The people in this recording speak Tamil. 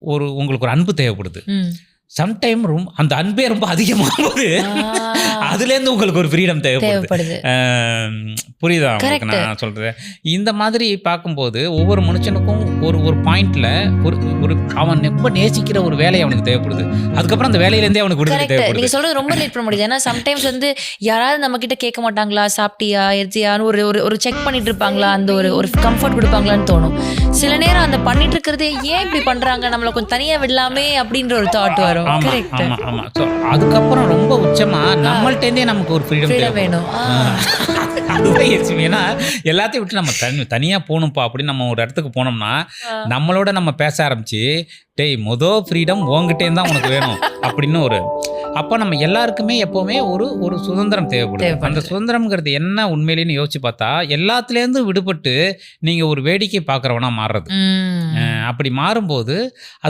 உங்களுக்கு ஒரு அன்பு தேவைப்படுது. சம்டைம் அந்த அன்பே ரொம்ப அதிகமாகும்போது அதுலேருந்து உங்களுக்கு ஒரு ஃப்ரீடம் தேவைப்படுது. புரியுதா உங்களுக்கு நான் சொல்றது? இந்த மாதிரி பார்க்கும்போது ஒவ்வொரு மனுஷனுக்கும் ஒரு பாயிண்ட்ல ஒரு அவன் ரொம்ப நேசிக்கிற ஒரு வேலை அவனுக்கு தேவைப்படுது. அதுக்கப்புறம் அந்த வேலையிலேருந்தே அவனுக்கு விடுதலை தேவைப்படுது. நீங்க சொல்றது ரொம்ப லேட் பண்ண முடியுது. ஏன்னா சம்டைம்ஸ் யாராவது நம்ம கிட்ட கேட்க மாட்டாங்களா, சாப்பிட்டியா எடுத்தியான்னு ஒரு செக் பண்ணிட்டு இருப்பாங்களா, அந்த ஒரு கம்ஃபர்ட் கொடுப்பாங்களான்னு தோணும். சில நேரம் அந்த பண்ணிட்டு இருக்கிறதே ஏன் இப்படி பண்றாங்க, நம்மளை கொஞ்சம் தனியா விடலாமே அப்படின்ற ஒரு தாட் வரும். ஆமா. ஸோ அதுக்கப்புறம் ரொம்ப உச்சமா நம்மள்டேந்தே நமக்கு ஒரு ஃப்ரீடம் வேணும். அதுதான் யோசிப்பேன். ஏன்னா எல்லாத்தையும் விட்டு நம்ம தனியாக போகணும்ப்பா அப்படின்னு நம்ம ஒரு இடத்துக்கு போனோம்னா நம்மளோட நம்ம பேச ஆரம்பிச்சு ஃப்ரீடம் உங்ககிட்டே தான் உனக்கு வேணும் அப்படின்னு அப்போ நம்ம எல்லாருக்குமே எப்போவுமே ஒரு சுதந்திரம் தேவைப்படுது. அந்த சுதந்திரம்ங்கிறது என்ன உண்மையிலேன்னு யோசிச்சு பார்த்தா எல்லாத்துலேருந்து விடுபட்டு நீங்கள் ஒரு வேடிக்கை பார்க்குறவனா மாறுறது. அப்படி மாறும்போது அது